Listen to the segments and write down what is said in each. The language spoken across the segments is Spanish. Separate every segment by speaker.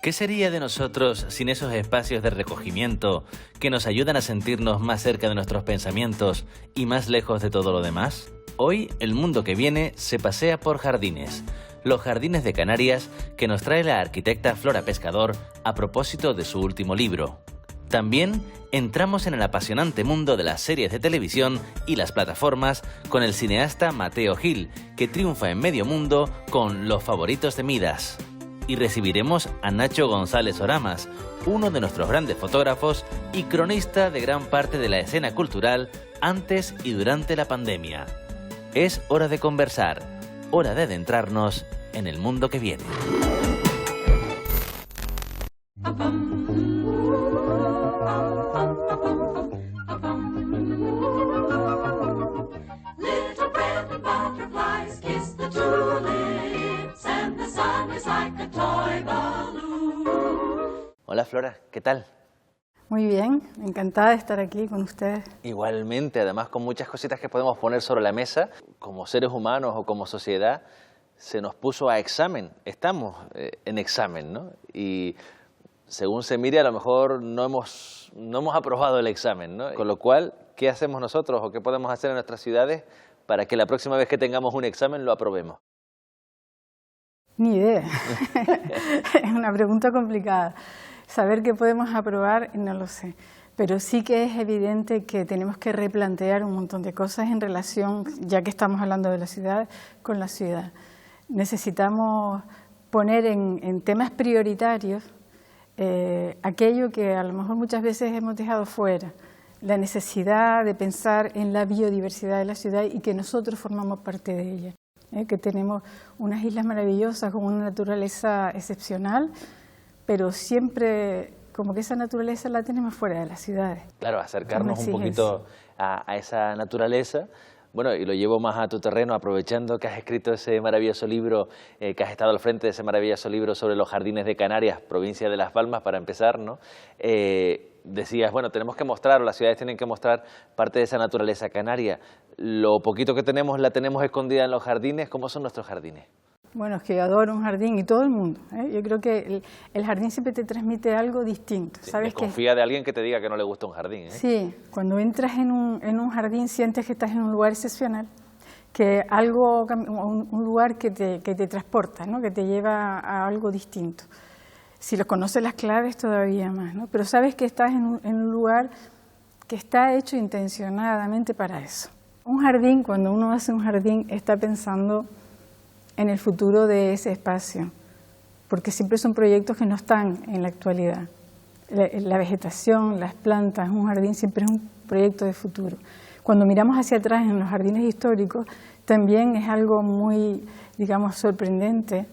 Speaker 1: ¿Qué sería de nosotros sin esos espacios de recogimiento que nos ayudan a sentirnos más cerca de nuestros pensamientos y más lejos de todo lo demás? Hoy, El Mundo que Viene se pasea por jardines. Los jardines de Canarias que nos trae la arquitecta Flora Pescador a propósito de su último libro. También entramos en el apasionante mundo de las series de televisión y las plataformas con el cineasta Mateo Gil, que triunfa en medio mundo con Los favoritos de Midas. Y recibiremos a Nacho González Oramas, uno de nuestros grandes fotógrafos y cronista de gran parte de la escena cultural antes y durante la pandemia. Es hora de conversar, hora de adentrarnos en el mundo que viene. Hola Flora, ¿qué tal?
Speaker 2: Muy bien, encantada de estar aquí con ustedes.
Speaker 1: Igualmente, además con muchas cositas que podemos poner sobre la mesa, como seres humanos o como sociedad, se nos puso a examen, estamos en examen, ¿no? Y según se mire, a lo mejor no hemos aprobado el examen, ¿no? Con lo cual, ¿qué hacemos nosotros o qué podemos hacer en nuestras ciudades para que la próxima vez que tengamos un examen lo aprobemos?
Speaker 2: Ni idea. Es una pregunta complicada. Saber qué podemos aprobar, no lo sé. Pero sí que es evidente que tenemos que replantear un montón de cosas en relación, ya que estamos hablando de la ciudad, con la ciudad. Necesitamos poner en temas prioritarios aquello que a lo mejor muchas veces hemos dejado fuera. La necesidad de pensar en la biodiversidad de la ciudad y que nosotros formamos parte de ella. Que tenemos unas islas maravillosas con una naturaleza excepcional, pero siempre como que esa naturaleza la tenemos fuera de las ciudades.
Speaker 1: Claro, acercarnos un poquito a esa naturaleza. Bueno, y lo llevo más a tu terreno, aprovechando que has escrito ese maravilloso libro, que has estado al frente de ese maravilloso libro sobre los jardines de Canarias, provincia de Las Palmas, para empezar, ¿no? Decías, bueno, tenemos que mostrar, o las ciudades tienen que mostrar parte de esa naturaleza canaria. Lo poquito que tenemos la tenemos escondida en los jardines. ¿Cómo son nuestros jardines?
Speaker 2: Bueno, es que yo adoro un jardín y todo el mundo. Yo creo que el jardín siempre te transmite algo distinto. ¿Sabes?
Speaker 1: Desconfía de alguien que te diga que no le gusta un jardín.
Speaker 2: Sí, cuando entras en un jardín sientes que estás en un lugar excepcional, que un lugar que te transporta, ¿no? Que te lleva a algo distinto. Si los conoces las claves todavía más, ¿no? Pero sabes que estás en un lugar que está hecho intencionadamente para eso. Un jardín, cuando uno hace un jardín, está pensando en el futuro de ese espacio, porque siempre son proyectos que no están en la actualidad. La vegetación, las plantas, un jardín siempre es un proyecto de futuro. Cuando miramos hacia atrás en los jardines históricos, también es algo muy, digamos, sorprendente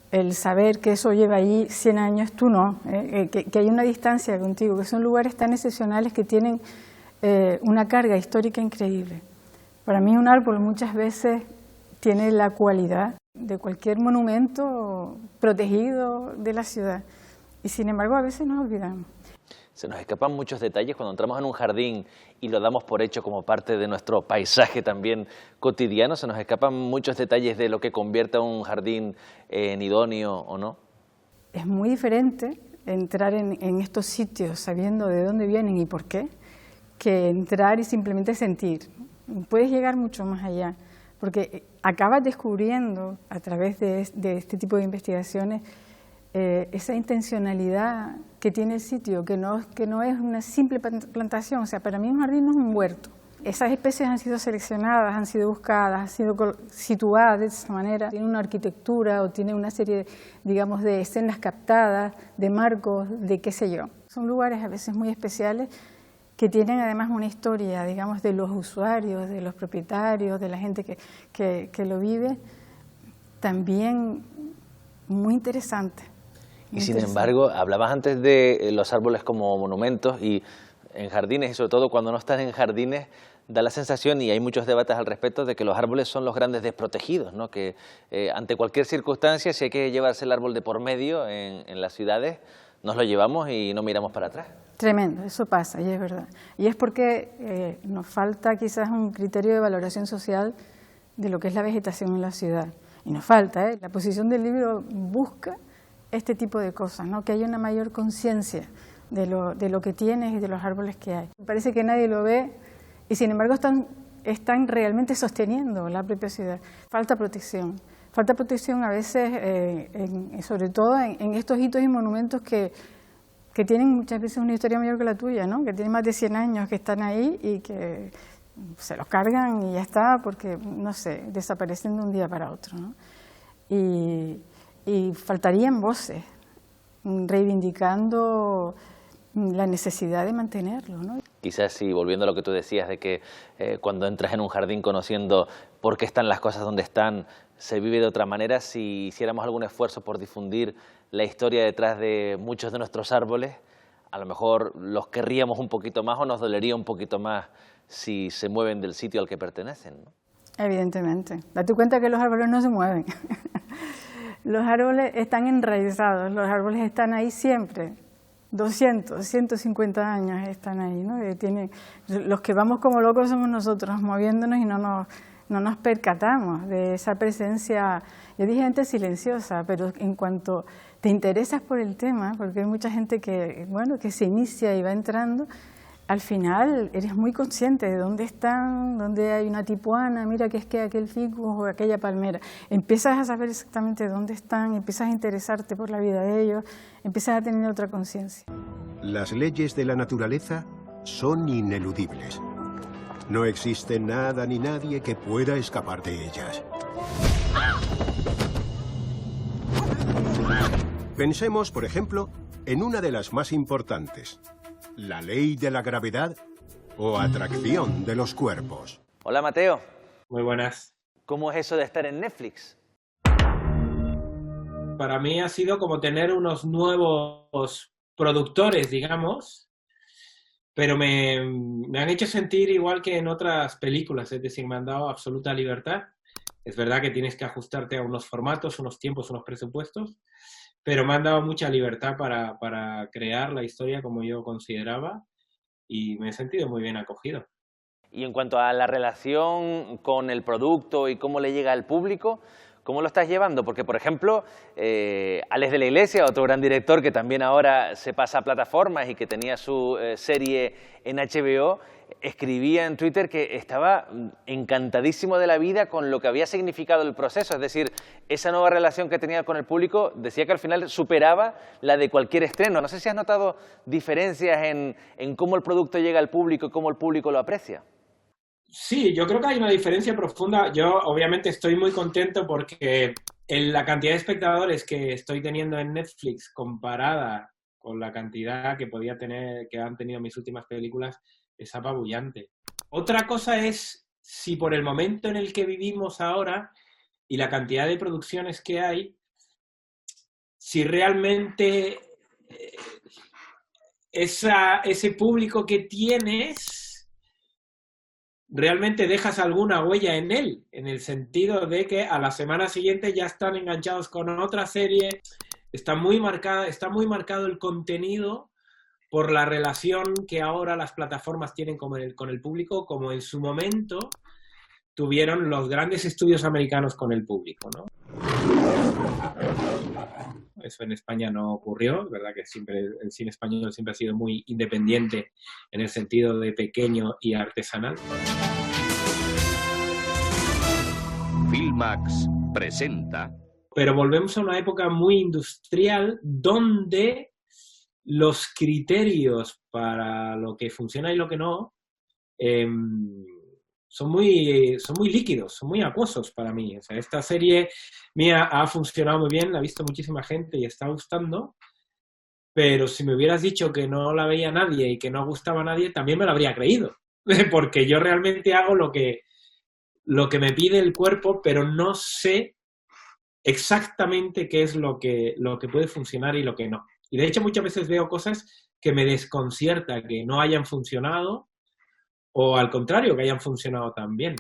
Speaker 2: el saber que eso lleva allí 100 años, tú no, que hay una distancia contigo, que son lugares tan excepcionales que tienen una carga histórica increíble. Para mí un árbol muchas veces tiene la cualidad de cualquier monumento protegido de la ciudad y sin embargo a veces nos olvidamos.
Speaker 1: Se nos escapan muchos detalles cuando entramos en un jardín y lo damos por hecho como parte de nuestro paisaje también cotidiano. Se nos escapan muchos detalles de lo que convierte a un jardín en idóneo o no.
Speaker 2: Es muy diferente entrar en estos sitios sabiendo de dónde vienen y por qué, que entrar y simplemente sentir. Puedes llegar mucho más allá, porque acabas descubriendo a través de este tipo de investigaciones esa intencionalidad que tiene el sitio, que no es una simple plantación. O sea, para mí un jardín no es un huerto. Esas especies han sido seleccionadas, han sido buscadas, han sido situadas de esa manera. Tiene una arquitectura o tiene una serie, digamos, de escenas captadas, de marcos, de qué sé yo. Son lugares a veces muy especiales que tienen además una historia, digamos, de los usuarios, de los propietarios, de la gente que lo vive, también muy interesante.
Speaker 1: Y sin embargo, hablabas antes de los árboles como monumentos y en jardines, y sobre todo cuando no están en jardines, da la sensación, y hay muchos debates al respecto, de que los árboles son los grandes desprotegidos, ¿no? Que ante cualquier circunstancia, si hay que llevarse el árbol de por medio en las ciudades, nos lo llevamos y no miramos para atrás. Tremendo, eso pasa, y es verdad. Y es porque nos falta quizás un criterio de valoración social de lo que es la vegetación en la ciudad. Y nos falta, La posición del libro busca este tipo de cosas, ¿no? Que haya una mayor conciencia de lo que tienes y de los árboles que hay. Parece que nadie lo ve y sin embargo están realmente sosteniendo la propia ciudad. Falta protección a veces, sobre todo en estos hitos y monumentos que tienen muchas veces una historia mayor que la tuya, ¿no? Que tienen más de 100 años, que están ahí y que se los cargan y ya está, porque, no sé, desaparecen de un día para otro, ¿no? Y faltarían voces reivindicando la necesidad de mantenerlo, ¿no? Quizás sí, volviendo a lo que tú decías, de que cuando entras en un jardín conociendo por qué están las cosas donde están, se vive de otra manera. Si hiciéramos algún esfuerzo por difundir la historia detrás de muchos de nuestros árboles, a lo mejor los querríamos un poquito más o nos dolería un poquito más si se mueven del sitio al que pertenecen, ¿no? Evidentemente. Date cuenta que los árboles no se mueven. Los árboles están enraizados, los árboles están ahí siempre. 200, 150 años están ahí, ¿no? Los que vamos como locos somos nosotros, moviéndonos y no nos percatamos de esa presencia, yo dije antes silenciosa, pero en cuanto te interesas por el tema, porque hay mucha gente que se inicia y va entrando, al final eres muy consciente de dónde están, dónde hay una tipuana, mira que es que aquel ficus o aquella palmera. Empiezas a saber exactamente dónde están, empiezas a interesarte por la vida de ellos, empiezas a tener otra conciencia.
Speaker 3: Las leyes de la naturaleza son ineludibles. No existe nada ni nadie que pueda escapar de ellas. Pensemos, por ejemplo, en una de las más importantes. La ley de la gravedad o atracción de los cuerpos.
Speaker 1: Hola, Mateo.
Speaker 4: Muy buenas.
Speaker 1: ¿Cómo es eso de estar en Netflix?
Speaker 4: Para mí ha sido como tener unos nuevos productores, digamos, pero me han hecho sentir igual que en otras películas, es decir, me han dado absoluta libertad. Es verdad que tienes que ajustarte a unos formatos, unos tiempos, unos presupuestos, pero me han dado mucha libertad para crear la historia como yo consideraba y me he sentido muy bien acogido.
Speaker 1: Y en cuanto a la relación con el producto y cómo le llega al público, ¿cómo lo estás llevando? Porque, por ejemplo, Alex de la Iglesia, otro gran director que también ahora se pasa a plataformas y que tenía su serie en HBO, escribía en Twitter que estaba encantadísimo de la vida con lo que había significado el proceso. Es decir, esa nueva relación que tenía con el público decía que al final superaba la de cualquier estreno. No sé si has notado diferencias en cómo el producto llega al público y cómo el público lo aprecia.
Speaker 4: Sí, yo creo que hay una diferencia profunda. Yo obviamente estoy muy contento porque la cantidad de espectadores que estoy teniendo en Netflix comparada con la cantidad que podía tener, que han tenido mis últimas películas, es apabullante. Otra cosa es si por el momento en el que vivimos ahora y la cantidad de producciones que hay, si realmente ese público que tienes, realmente dejas alguna huella en él, en el sentido de que a la semana siguiente ya están enganchados con otra serie, está muy marcado el contenido por la relación que ahora las plataformas tienen con el público, como en su momento tuvieron los grandes estudios americanos con el público, ¿no? Eso en España no ocurrió, es verdad que siempre el cine español siempre ha sido muy independiente en el sentido de pequeño y artesanal.
Speaker 5: Filmax presenta.
Speaker 4: Pero volvemos a una época muy industrial donde los criterios para lo que funciona y lo que no son muy líquidos, son muy acuosos para mí. O sea, esta serie mía ha funcionado muy bien, la ha visto muchísima gente y está gustando, pero si me hubieras dicho que no la veía nadie y que no gustaba a nadie, también me lo habría creído, porque yo realmente hago lo que me pide el cuerpo, pero no sé exactamente qué es lo que puede funcionar y lo que no. Y de hecho muchas veces veo cosas que me desconcierta que no hayan funcionado o al contrario, que hayan funcionado tan bien.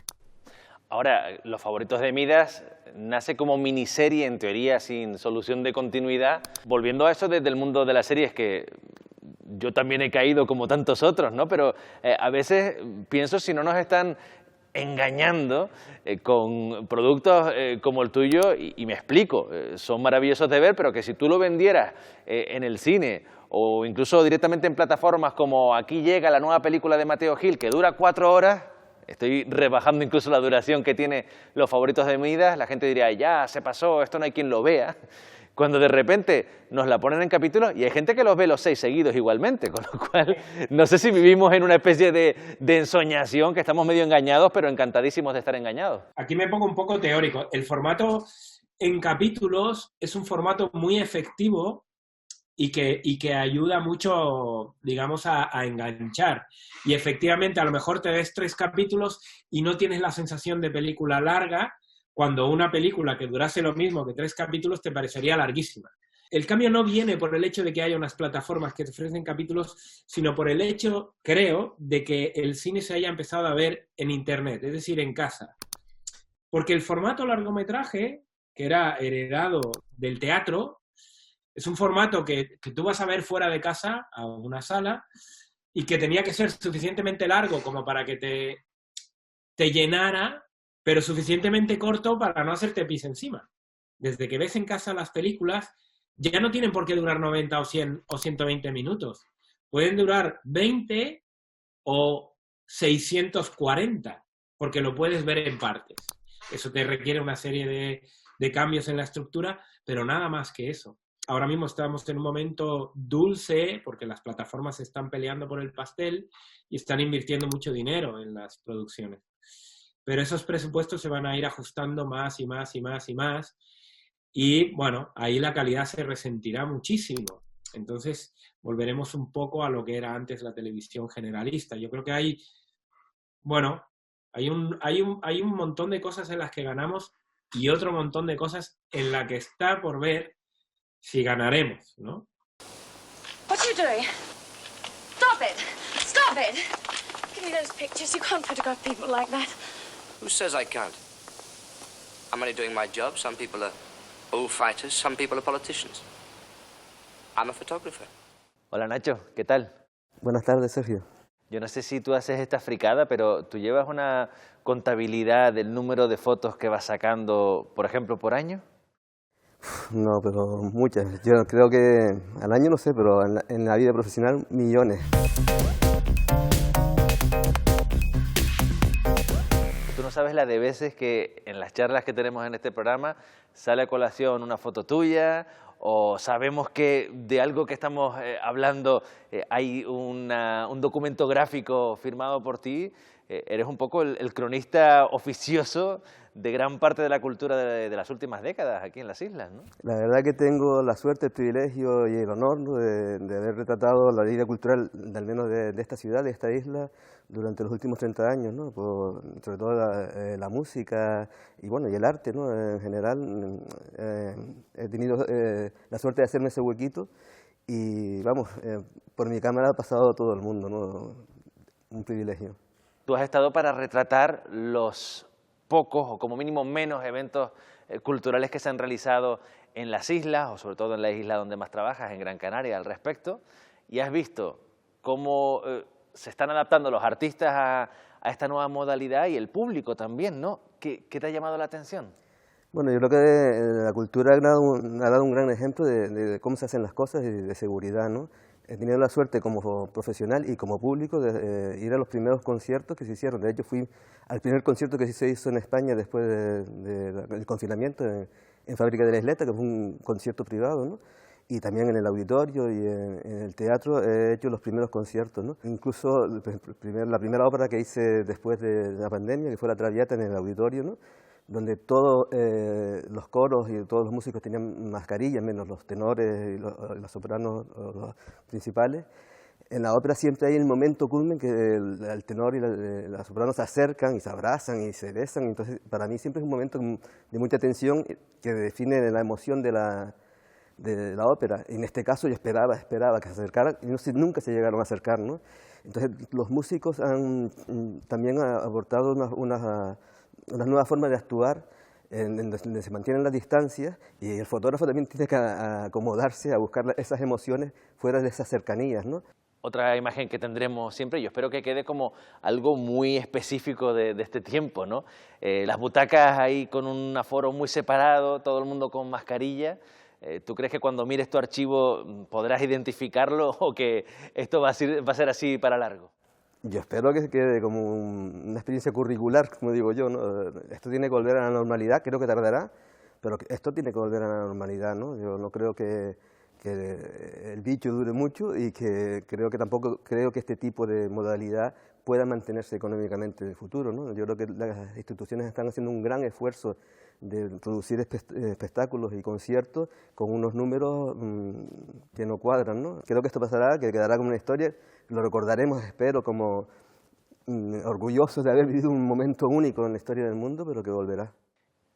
Speaker 1: Ahora, Los favoritos de Midas nace como miniserie, en teoría, sin solución de continuidad. Volviendo a eso desde el mundo de las series, que yo también he caído como tantos otros, ¿no? Pero a veces pienso si no nos están engañando con productos como el tuyo, y me explico, son maravillosos de ver, pero que si tú lo vendieras en el cine o incluso directamente en plataformas como Aquí llega la nueva película de Mateo Gil, que dura 4 horas, estoy rebajando incluso la duración que tiene Los favoritos de Midas, la gente diría, ya, se pasó, esto no hay quien lo vea. Cuando de repente nos la ponen en capítulos y hay gente que los ve los 6 seguidos igualmente, con lo cual no sé si vivimos en una especie de ensoñación, que estamos medio engañados, pero encantadísimos de estar engañados.
Speaker 4: Aquí me pongo un poco teórico. El formato en capítulos es un formato muy efectivo y que ayuda mucho, digamos, a enganchar. Y efectivamente, a lo mejor te ves 3 capítulos y no tienes la sensación de película larga, cuando una película que durase lo mismo que 3 capítulos te parecería larguísima. El cambio no viene por el hecho de que haya unas plataformas que te ofrecen capítulos, sino por el hecho, creo, de que el cine se haya empezado a ver en Internet, es decir, en casa. Porque el formato largometraje, que era heredado del teatro, es un formato que tú vas a ver fuera de casa, a una sala, y que tenía que ser suficientemente largo como para que te llenara, pero suficientemente corto para no hacerte pis encima. Desde que ves en casa las películas, ya no tienen por qué durar 90 o 100 o 120 minutos. Pueden durar 20 o 640, porque lo puedes ver en partes. Eso te requiere una serie de cambios en la estructura, pero nada más que eso. Ahora mismo estamos en un momento dulce, porque las plataformas se están peleando por el pastel y están invirtiendo mucho dinero en las producciones. Pero esos presupuestos se van a ir ajustando más y más y más y más. Y bueno, ahí la calidad se resentirá muchísimo. Entonces volveremos un poco a lo que era antes la televisión generalista. Yo creo que hay un montón de cosas en las que ganamos y otro montón de cosas en las que está por ver si ganaremos, ¿no?
Speaker 5: What are you doing? Stop it! Stop it! Give me those pictures. You can't photograph people like that.
Speaker 6: Who says I can't? I'm only doing my job. Some people are bullfighters, some people are politicians. I'm a photographer.
Speaker 1: Hola Nacho, ¿qué tal?
Speaker 7: Buenas tardes, Sergio.
Speaker 1: Yo no sé si tú haces esta fricada, pero tú llevas una contabilidad del número de fotos que vas sacando, por ejemplo, por año.
Speaker 7: No, pero muchas. Yo creo que al año no sé, pero en la vida profesional millones.
Speaker 1: Tú no sabes la de veces que en las charlas que tenemos en este programa sale a colación una foto tuya, o sabemos que de algo que estamos hablando hay un documento gráfico firmado por ti. Eres un poco el cronista oficioso de gran parte de la cultura de las últimas décadas aquí en las islas, ¿no?
Speaker 7: La verdad que tengo la suerte, el privilegio y el honor, ¿no?, de haber retratado la vida cultural, al menos de esta ciudad, de esta isla, durante los últimos 30 años, ¿no? Sobre todo la música y, bueno, y el arte, ¿no? En general, he tenido la suerte de hacerme ese huequito y, vamos, por mi cámara ha pasado todo el mundo, ¿no? Un privilegio.
Speaker 1: Tú has estado para retratar los pocos o como mínimo menos eventos culturales que se han realizado en las islas, o sobre todo en la isla donde más trabajas, en Gran Canaria, al respecto, y has visto cómo se están adaptando los artistas a esta nueva modalidad y el público también, ¿no? ¿Qué te ha llamado la atención?
Speaker 7: Bueno, yo creo que la cultura ha dado un gran ejemplo de cómo se hacen las cosas y de seguridad, ¿no? He tenido la suerte como profesional y como público de ir a los primeros conciertos que se hicieron. De hecho, fui al primer concierto que se hizo en España después del confinamiento en Fábrica de la Isleta, que fue un concierto privado, ¿no? Y también en el auditorio y en el teatro he hecho los primeros conciertos, ¿no? Incluso la primera ópera que hice después de la pandemia, que fue La Traviata, en el auditorio, ¿no?, donde todos los coros y todos los músicos tenían mascarillas, menos los tenores y los sopranos, los principales. En la ópera siempre hay el momento culmen que el tenor y la soprano se acercan y se abrazan y se besan. Entonces, para mí siempre es un momento de mucha tensión que define la emoción de la ópera. En este caso yo esperaba que se acercaran y nunca se llegaron a acercar, ¿no? Entonces, los músicos han también aportado unas nuevas formas de actuar en donde se mantienen las distancias, y el fotógrafo también tiene que acomodarse a buscar esas emociones fuera de esas cercanías, ¿no?
Speaker 1: Otra imagen que tendremos siempre, yo espero que quede como algo muy específico de este tiempo, ¿no? Las butacas ahí con un aforo muy separado, todo el mundo con mascarilla. ¿Tú crees que cuando mires tu archivo podrás identificarlo o que esto va a ser así para largo?
Speaker 7: Yo espero que se quede como una experiencia curricular, como digo yo, ¿no? Esto tiene que volver a la normalidad, creo que tardará, pero esto tiene que volver a la normalidad, ¿no? Yo no creo que el bicho dure mucho, y que tampoco creo que este tipo de modalidad pueda mantenerse económicamente en el futuro, ¿no? Yo creo que las instituciones están haciendo un gran esfuerzo de producir espectáculos y conciertos con unos números que no cuadran, ¿no? Creo que esto pasará, que quedará como una historia, lo recordaremos, espero, como orgullosos de haber vivido un momento único en la historia del mundo, pero que volverá.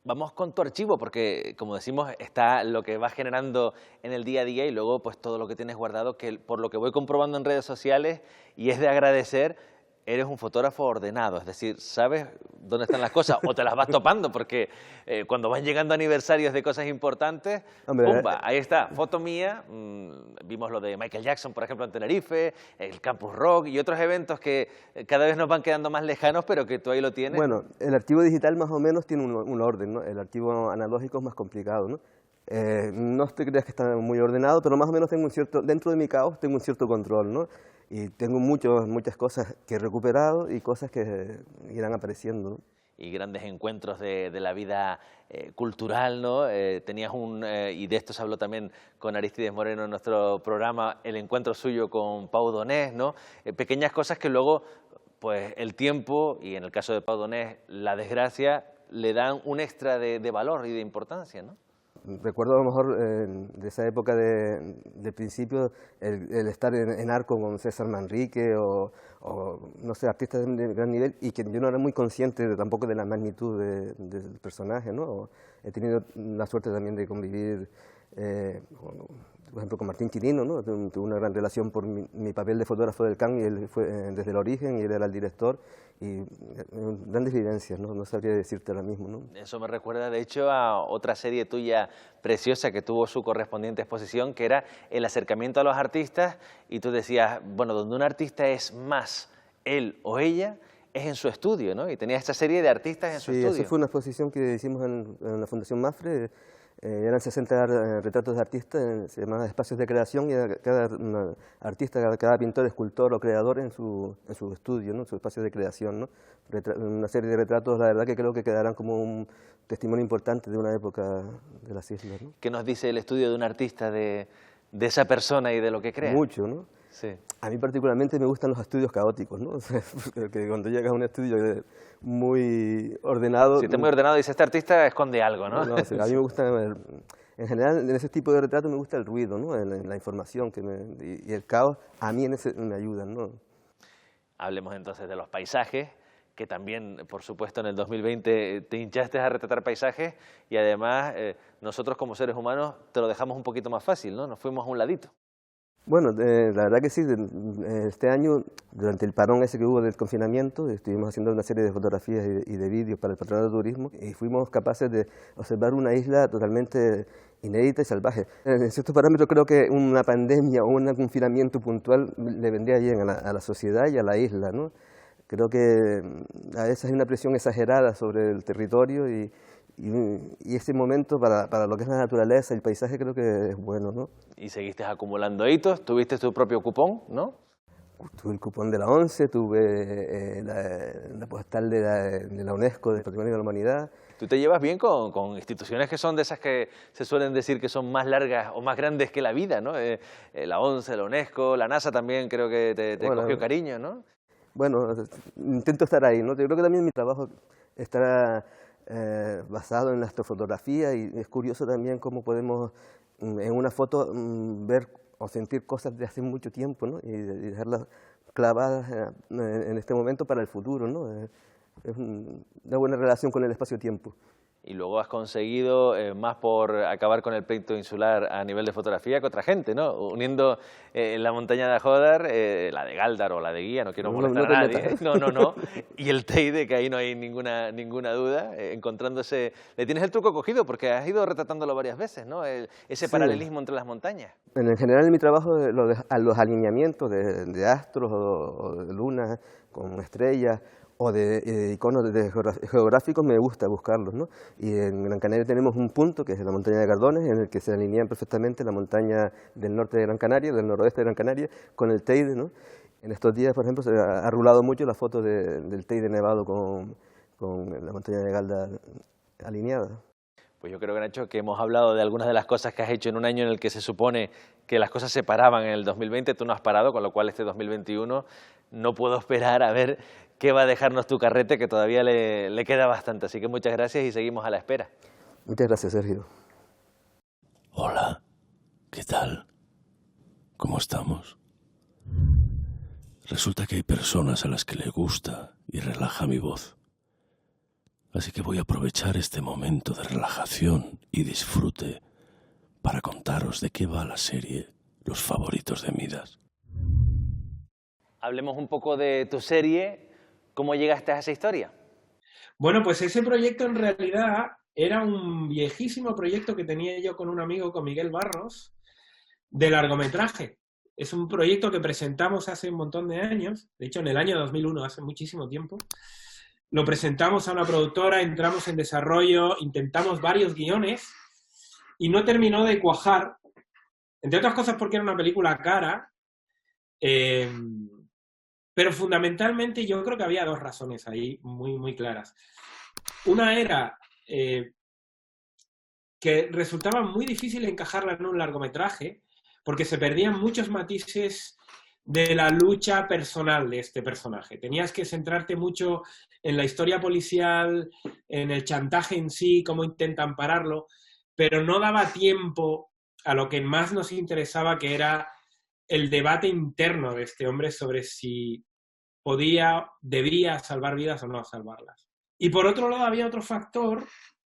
Speaker 1: Vamos con tu archivo, porque como decimos, está lo que vas generando en el día a día y luego pues todo lo que tienes guardado, que por lo que voy comprobando en redes sociales, y es de agradecer, eres un fotógrafo ordenado, es decir, sabes dónde están las cosas o te las vas topando, porque cuando van llegando aniversarios de cosas importantes, ¡pumba! Ahí está, foto mía, vimos lo de Michael Jackson, por ejemplo, en Tenerife, el Campus Rock y otros eventos que cada vez nos van quedando más lejanos, pero que tú ahí lo tienes.
Speaker 7: Bueno, el archivo digital más o menos tiene un orden, ¿no? El archivo analógico es más complicado, ¿no? No te creas que está muy ordenado, pero más o menos tengo dentro de mi caos tengo un cierto control, ¿no? Y tengo muchas cosas que he recuperado y cosas que irán apareciendo, ¿no?
Speaker 1: Y grandes encuentros de la vida cultural, ¿no? Tenías y de esto se habló también con Arístides Moreno en nuestro programa, el encuentro suyo con Pau Donés, ¿no? Pequeñas cosas que luego, pues el tiempo, y en el caso de Pau Donés, la desgracia, le dan un extra de valor y de importancia, ¿no?
Speaker 7: Recuerdo a lo mejor de esa época de principio el estar en Arco con César Manrique o no sé, artistas de gran nivel, y que yo no era muy consciente tampoco de la magnitud del personaje, ¿no? He tenido la suerte también de convivir, por ejemplo, con Martín Quirino, ¿no? Tuve una gran relación por mi papel de fotógrafo del CAN, y él fue desde el origen, y él era el director, y grandes vivencias, ¿no? No sabría decirte ahora mismo, ¿no?
Speaker 1: Eso me recuerda, de hecho, a otra serie tuya preciosa que tuvo su correspondiente exposición, que era el acercamiento a los artistas, y tú decías, bueno, donde un artista es más él o ella, es en su estudio, ¿no? Y tenías esta serie de artistas en su estudio.
Speaker 7: Sí, eso fue una exposición que hicimos en la Fundación Mafre. Eran 60 retratos de artistas, se llamaban espacios de creación, y cada artista, cada pintor, escultor o creador en su estudio, ¿no? En su espacio de creación, ¿no? Una serie de retratos, la verdad que creo que quedarán como un testimonio importante de una época de las islas, ¿no?
Speaker 1: ¿Qué nos dice el estudio de un artista de esa persona y de lo que crea?
Speaker 7: Mucho, ¿no?
Speaker 1: Sí.
Speaker 7: A mí particularmente me gustan los estudios caóticos, ¿no? Porque cuando llegas a un estudio muy ordenado...
Speaker 1: Si está muy ordenado, dice, este artista esconde algo, ¿no?
Speaker 7: No, sí, a mí me gusta, en general, en ese tipo de retratos me gusta el ruido, ¿no? La información y el caos, a mí me ayudan, ¿no?
Speaker 1: Hablemos entonces de los paisajes, que también, por supuesto, en el 2020 te hinchaste a retratar paisajes, y además nosotros como seres humanos te lo dejamos un poquito más fácil, ¿no? Nos fuimos a un ladito.
Speaker 7: Bueno, la verdad que sí, este año, durante el parón ese que hubo del confinamiento, estuvimos haciendo una serie de fotografías y de vídeos para el Patronato de Turismo, y fuimos capaces de observar una isla totalmente inédita y salvaje. En ciertos parámetros creo que una pandemia o un confinamiento puntual le vendría bien a la sociedad y a la isla, ¿no? Creo que a veces hay una presión exagerada sobre el territorio, y ese momento para lo que es la naturaleza y el paisaje creo que es bueno, ¿no?
Speaker 1: Y seguiste acumulando hitos, tuviste tu propio cupón, ¿no?
Speaker 7: Tuve el cupón de la ONCE, tuve la postal de la UNESCO, del Patrimonio de la Humanidad.
Speaker 1: ¿Tú te llevas bien con instituciones que son de esas que se suelen decir que son más largas o más grandes que la vida, ¿no? La ONCE, la UNESCO, la NASA también creo que te cogió cariño, ¿no?
Speaker 7: Bueno, intento estar ahí, ¿no? Yo creo que también mi trabajo estará basado en la astrofotografía, y es curioso también cómo podemos en una foto ver o sentir cosas de hace mucho tiempo, ¿no? Y dejarlas clavadas en este momento para el futuro, ¿no? Es una buena relación con el espacio-tiempo.
Speaker 1: Y luego has conseguido más por acabar con el pleito insular a nivel de fotografía que otra gente, ¿no? Uniendo la montaña de Ajodar, la de Gáldar o la de Guía, no quiero molestar a nadie. No. Y el Teide, que ahí no hay ninguna duda, encontrándose... Le tienes el truco cogido porque has ido retratándolo varias veces, ¿no? Ese paralelismo entre las montañas.
Speaker 7: En general en mi trabajo los alineamientos de astros o de lunas con estrellas, o de iconos geográficos, me gusta buscarlos, ¿no? Y en Gran Canaria tenemos un punto, que es la montaña de Gardones, en el que se alinean perfectamente la montaña del norte de Gran Canaria, del noroeste de Gran Canaria, con el Teide, ¿no? En estos días, por ejemplo, se ha rulado mucho la foto del Teide nevado con la montaña de Galda alineada.
Speaker 1: Pues yo creo, Nacho, que hemos hablado de algunas de las cosas que has hecho en un año en el que se supone que las cosas se paraban en el 2020, tú no has parado, con lo cual este 2021 no puedo esperar a ver qué va a dejarnos tu carrete, que todavía le queda bastante. Así que muchas gracias y seguimos a la espera.
Speaker 7: Muchas gracias, Sergio.
Speaker 8: Hola, ¿qué tal? ¿Cómo estamos? Resulta que hay personas a las que le gusta y relaja mi voz. Así que voy a aprovechar este momento de relajación y disfrute para contaros de qué va la serie Los favoritos de Midas.
Speaker 1: Hablemos un poco de tu serie. ¿Cómo llegaste a esa historia?
Speaker 4: Bueno, pues ese proyecto en realidad era un viejísimo proyecto que tenía yo con un amigo, con Miguel Barros, de largometraje. Es un proyecto que presentamos hace un montón de años, de hecho en el año 2001, hace muchísimo tiempo. Lo presentamos a una productora, entramos en desarrollo, intentamos varios guiones y no terminó de cuajar, entre otras cosas porque era una película cara, pero fundamentalmente yo creo que había dos razones ahí muy claras. Una era que resultaba muy difícil encajarla en un largometraje porque se perdían muchos matices de la lucha personal de este personaje. Tenías que centrarte mucho en la historia policial, en el chantaje en sí, cómo intentan pararlo, pero no daba tiempo a lo que más nos interesaba, que era el debate interno de este hombre sobre si debía salvar vidas o no salvarlas. Y por otro lado había otro factor,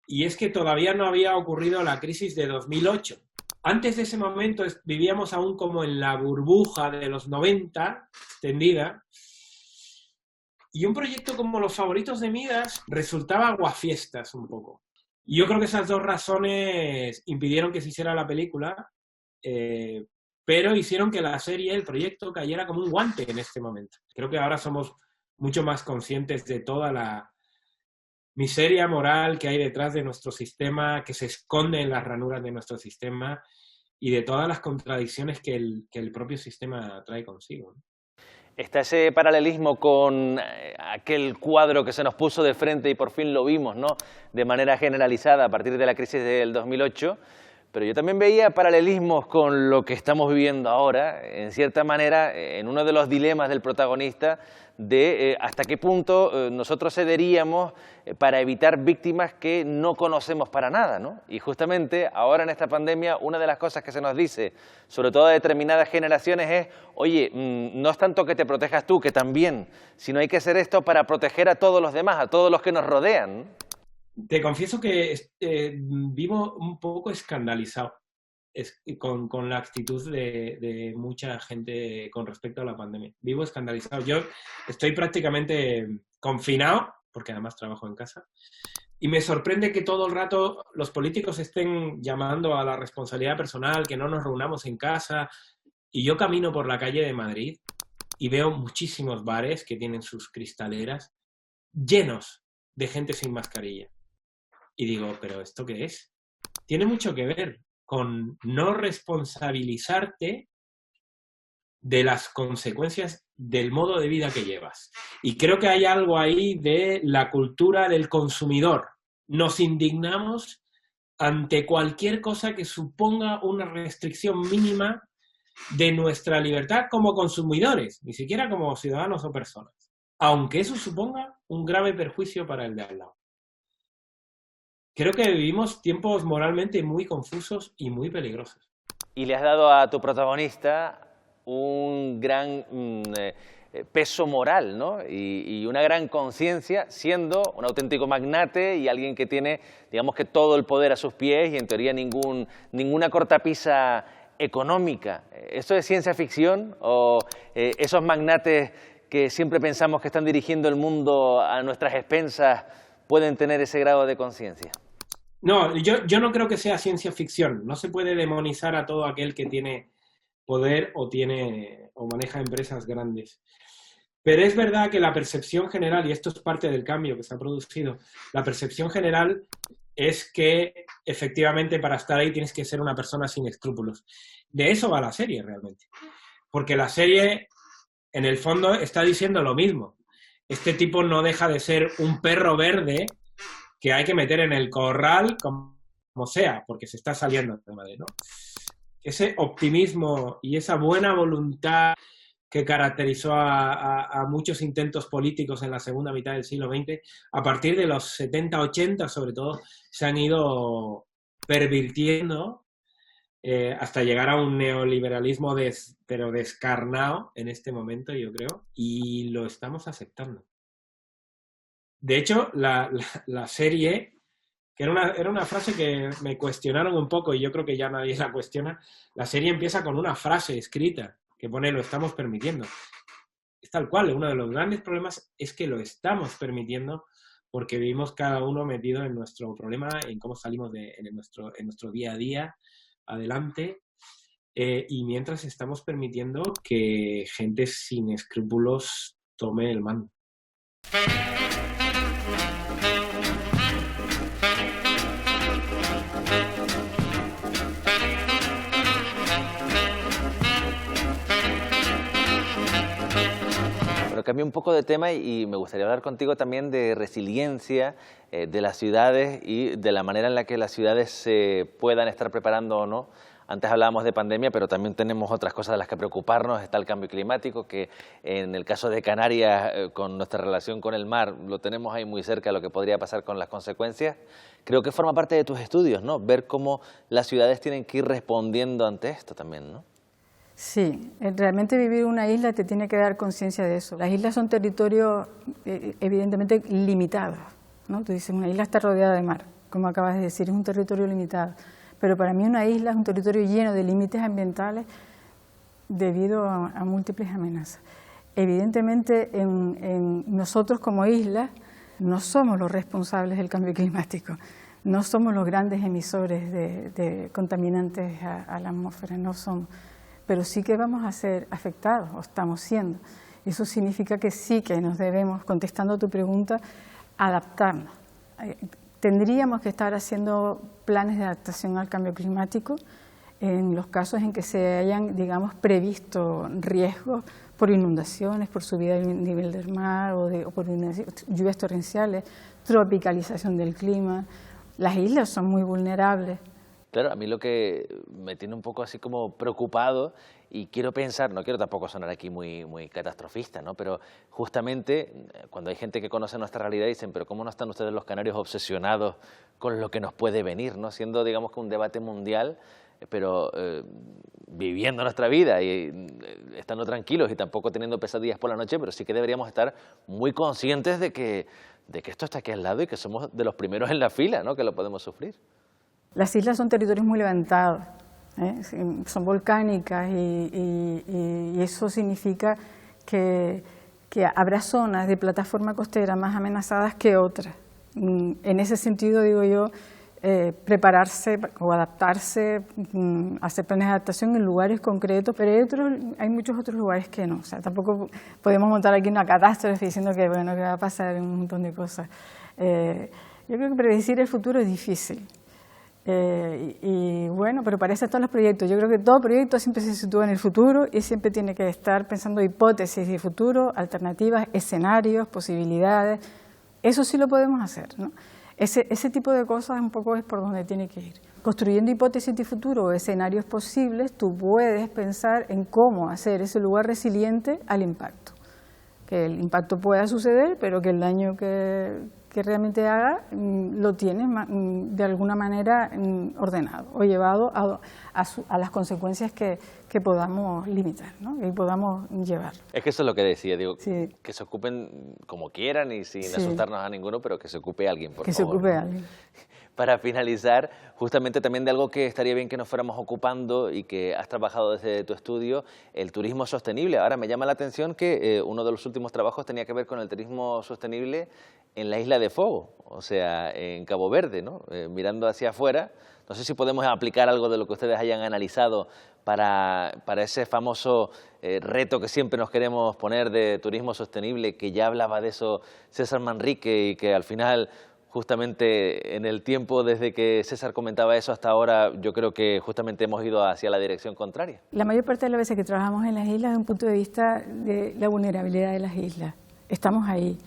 Speaker 4: y es que todavía no había ocurrido la crisis de 2008. Antes de ese momento vivíamos aún como en la burbuja de los 90, extendida, y un proyecto como Los favoritos de Midas resultaba aguafiestas un poco. Y yo creo que esas dos razones impidieron que se hiciera la película, pero hicieron que la serie, el proyecto, cayera como un guante en este momento. Creo que ahora somos mucho más conscientes de toda la miseria moral que hay detrás de nuestro sistema, que se esconde en las ranuras de nuestro sistema y de todas las contradicciones que el propio sistema trae consigo.
Speaker 1: Está ese paralelismo con aquel cuadro que se nos puso de frente y por fin lo vimos, ¿no?, de manera generalizada a partir de la crisis del 2008, pero yo también veía paralelismos con lo que estamos viviendo ahora, en cierta manera, en uno de los dilemas del protagonista de hasta qué punto nosotros cederíamos para evitar víctimas que no conocemos para nada, ¿no? Y justamente ahora en esta pandemia una de las cosas que se nos dice, sobre todo a determinadas generaciones, es oye, no es tanto que te protejas tú, que también, sino hay que hacer esto para proteger a todos los demás, a todos los que nos rodean.
Speaker 4: Te confieso que vivo un poco escandalizado con la actitud de mucha gente con respecto a la pandemia. Vivo escandalizado. Yo estoy prácticamente confinado, porque además trabajo en casa, y me sorprende que todo el rato los políticos estén llamando a la responsabilidad personal, que no nos reunamos en casa, y yo camino por la calle de Madrid y veo muchísimos bares que tienen sus cristaleras llenos de gente sin mascarilla. Y digo, ¿pero esto qué es? Tiene mucho que ver con no responsabilizarte de las consecuencias del modo de vida que llevas. Y creo que hay algo ahí de la cultura del consumidor. Nos indignamos ante cualquier cosa que suponga una restricción mínima de nuestra libertad como consumidores, ni siquiera como ciudadanos o personas, aunque eso suponga un grave perjuicio para el de al lado. Creo que vivimos tiempos moralmente muy confusos y muy peligrosos.
Speaker 1: Y le has dado a tu protagonista un gran peso moral, ¿no? Y una gran conciencia, siendo un auténtico magnate y alguien que tiene, digamos que todo el poder a sus pies y en teoría ninguna cortapisa económica. ¿Esto es ciencia ficción o esos magnates que siempre pensamos que están dirigiendo el mundo a nuestras expensas pueden tener ese grado de conciencia?
Speaker 4: No, yo no creo que sea ciencia ficción. No se puede demonizar a todo aquel que tiene poder o maneja empresas grandes. Pero es verdad que la percepción general, y esto es parte del cambio que se ha producido, la percepción general es que efectivamente para estar ahí tienes que ser una persona sin escrúpulos. De eso va la serie realmente. Porque la serie, en el fondo, está diciendo lo mismo. Este tipo no deja de ser un perro verde que hay que meter en el corral como sea, porque se está saliendo de Madrid, ¿no? Ese optimismo y esa buena voluntad que caracterizó a muchos intentos políticos en la segunda mitad del siglo XX, a partir de los 70, 80 sobre todo, se han ido pervirtiendo hasta llegar a un neoliberalismo pero descarnado en este momento, yo creo, y lo estamos aceptando. De hecho, la serie, que era una frase que me cuestionaron un poco y yo creo que ya nadie la cuestiona, la serie empieza con una frase escrita que pone "lo estamos permitiendo". Es tal cual, uno de los grandes problemas es que lo estamos permitiendo porque vivimos cada uno metido en nuestro problema, en cómo salimos en nuestro día a día adelante, y mientras estamos permitiendo que gente sin escrúpulos tome el mando.
Speaker 1: Bueno, cambio un poco de tema y me gustaría hablar contigo también de resiliencia de las ciudades y de la manera en la que las ciudades se puedan estar preparando o no. Antes hablábamos de pandemia, pero también tenemos otras cosas de las que preocuparnos. Está el cambio climático, que en el caso de Canarias, con nuestra relación con el mar, lo tenemos ahí muy cerca, lo que podría pasar con las consecuencias. Creo que forma parte de tus estudios, ¿no? Ver cómo las ciudades tienen que ir respondiendo ante esto también, ¿no?
Speaker 2: Sí, realmente vivir en una isla te tiene que dar conciencia de eso. Las islas son territorios evidentemente limitados, ¿no? Tú dices, una isla está rodeada de mar, como acabas de decir, es un territorio limitado. Pero para mí una isla es un territorio lleno de límites ambientales debido a múltiples amenazas. Evidentemente, nosotros como isla no somos los responsables del cambio climático, no somos los grandes emisores de contaminantes a la atmósfera, no somos. Pero sí que vamos a ser afectados, o estamos siendo. Eso significa que sí que nos debemos, contestando a tu pregunta, adaptarnos. Tendríamos que estar haciendo planes de adaptación al cambio climático en los casos en que se hayan, digamos, previsto riesgos por inundaciones, por subida del nivel del mar o por lluvias torrenciales, tropicalización del clima. Las islas son muy vulnerables.
Speaker 1: Claro, a mí lo que me tiene un poco así como preocupado y quiero pensar, no quiero tampoco sonar aquí muy catastrofista, ¿no? Pero justamente cuando hay gente que conoce nuestra realidad dicen, pero ¿cómo no están ustedes los canarios obsesionados con lo que nos puede venir, ¿no? Siendo, digamos, que un debate mundial, pero viviendo nuestra vida y estando tranquilos y tampoco teniendo pesadillas por la noche, pero sí que deberíamos estar muy conscientes de que esto está aquí al lado y que somos de los primeros en la fila, ¿no? Que lo podemos sufrir.
Speaker 2: Las islas son territorios muy levantados, son volcánicas y eso significa que habrá zonas de plataforma costera más amenazadas que otras. En ese sentido, digo yo, prepararse o adaptarse, hacer planes de adaptación en lugares concretos, pero hay muchos otros lugares que no. O sea, tampoco podemos montar aquí una catástrofe diciendo que, bueno, que va a pasar un montón de cosas. Yo creo que predecir el futuro es difícil. Y bueno, pero para eso están los proyectos. Yo creo que todo proyecto siempre se sitúa en el futuro y siempre tiene que estar pensando hipótesis de futuro, alternativas, escenarios, posibilidades. Eso sí lo podemos hacer, ¿no? Ese tipo de cosas un poco es por donde tiene que ir. Construyendo hipótesis de futuro o escenarios posibles, tú puedes pensar en cómo hacer ese lugar resiliente al impacto. Que el impacto pueda suceder, pero que el daño que que realmente haga lo tiene de alguna manera ordenado o llevado a las consecuencias que podamos limitar, ¿no? Y podamos llevar.
Speaker 1: Es que eso es lo que decía, digo,
Speaker 2: sí.
Speaker 1: Que se ocupen como quieran y sin asustarnos a ninguno, pero que se ocupe alguien, por favor.
Speaker 2: Que se ocupe alguien.
Speaker 1: Para finalizar, justamente también de algo que estaría bien que nos fuéramos ocupando y que has trabajado desde tu estudio, el turismo sostenible. Ahora me llama la atención que uno de los últimos trabajos tenía que ver con el turismo sostenible en la Isla de Fogo, o sea, en Cabo Verde, ¿no? Mirando hacia afuera. No sé si podemos aplicar algo de lo que ustedes hayan analizado para ese famoso reto que siempre nos queremos poner de turismo sostenible, que ya hablaba de eso César Manrique y que al final, justamente en el tiempo desde que César comentaba eso hasta ahora, yo creo que justamente hemos ido hacia la dirección contraria.
Speaker 2: La mayor parte de las veces que trabajamos en las islas, desde un punto de vista de la vulnerabilidad de las islas, estamos ahí.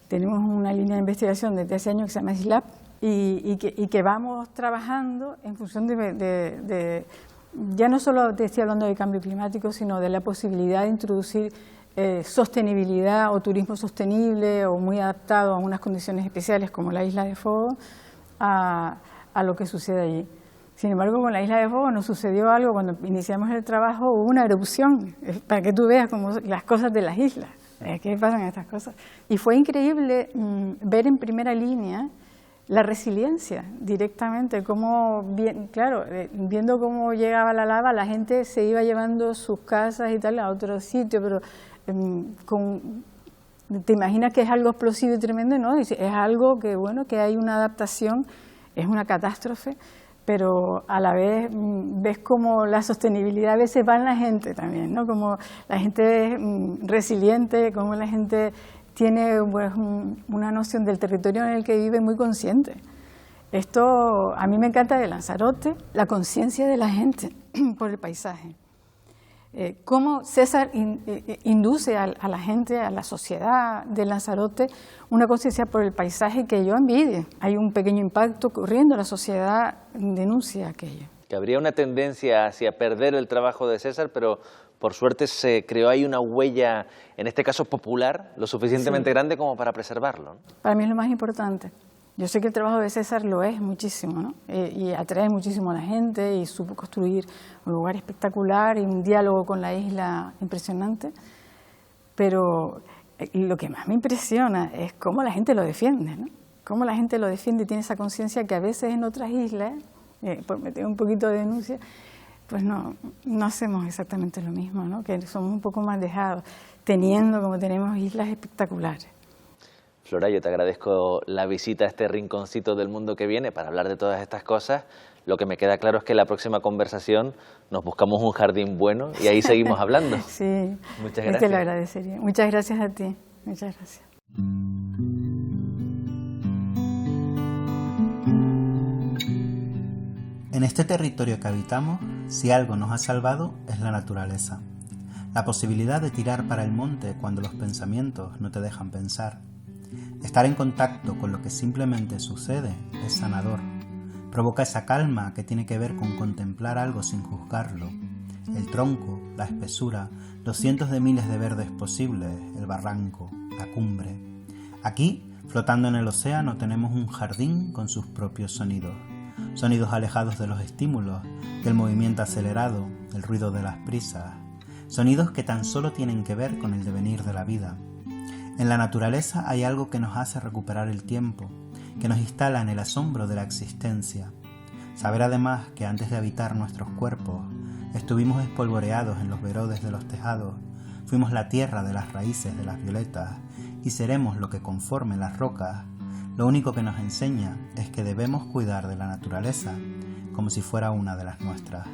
Speaker 2: Tenemos una línea de investigación desde hace años que se llama SLAP y que vamos trabajando en función de ya no solo te estoy hablando de cambio climático, sino de la posibilidad de introducir sostenibilidad o turismo sostenible o muy adaptado a unas condiciones especiales como la Isla de Fogo a lo que sucede allí. Sin embargo, con la Isla de Fogo nos sucedió algo cuando iniciamos el trabajo, hubo una erupción, para que tú veas como las cosas de las islas, qué pasan estas cosas. Y fue increíble ver en primera línea la resiliencia directamente, cómo, claro, viendo cómo llegaba la lava, la gente se iba llevando sus casas y tal a otro sitio, pero te imaginas que es algo explosivo y tremendo, ¿no? Es algo que, bueno, que hay una adaptación, es una catástrofe, pero a la vez ves como la sostenibilidad a veces va en la gente también, ¿no? Como la gente es resiliente, como la gente tiene pues, una noción del territorio en el que vive muy consciente. Esto a mí me encanta de Lanzarote, la conciencia de la gente por el paisaje. Cómo César induce a la gente, a la sociedad de Lanzarote, una conciencia por el paisaje que yo envidio. Hay un pequeño impacto ocurriendo, la sociedad denuncia aquello.
Speaker 1: Que habría una tendencia hacia perder el trabajo de César, pero por suerte se creó ahí una huella, en este caso popular, lo suficientemente grande como para preservarlo, ¿no?
Speaker 2: Para mí es lo más importante. Yo sé que el trabajo de César lo es muchísimo, ¿no? Y atrae muchísimo a la gente y supo construir un lugar espectacular y un diálogo con la isla impresionante. Pero lo que más me impresiona es cómo la gente lo defiende, ¿no? Cómo la gente lo defiende y tiene esa conciencia que a veces en otras islas, por meter un poquito de denuncia, pues no hacemos exactamente lo mismo, ¿no? Que somos un poco más dejados, teniendo como tenemos islas espectaculares.
Speaker 1: Flora, yo te agradezco la visita a este rinconcito del mundo que viene para hablar de todas estas cosas. Lo que me queda claro es que en la próxima conversación nos buscamos un jardín bueno y ahí seguimos hablando.
Speaker 2: Sí,
Speaker 1: muchas gracias.
Speaker 2: Te lo agradecería. Muchas gracias a ti. Muchas gracias.
Speaker 9: En este territorio que habitamos, si algo nos ha salvado es la naturaleza. La posibilidad de tirar para el monte cuando los pensamientos no te dejan pensar. Estar en contacto con lo que simplemente sucede es sanador. Provoca esa calma que tiene que ver con contemplar algo sin juzgarlo. El tronco, la espesura, los cientos de miles de verdes posibles, el barranco, la cumbre. Aquí, flotando en el océano, tenemos un jardín con sus propios sonidos. Sonidos alejados de los estímulos, del movimiento acelerado, el ruido de las prisas. Sonidos que tan solo tienen que ver con el devenir de la vida. En la naturaleza hay algo que nos hace recuperar el tiempo, que nos instala en el asombro de la existencia. Saber además que antes de habitar nuestros cuerpos, estuvimos espolvoreados en los verodes de los tejados, fuimos la tierra de las raíces de las violetas y seremos lo que conforme las rocas, lo único que nos enseña es que debemos cuidar de la naturaleza como si fuera una de las nuestras.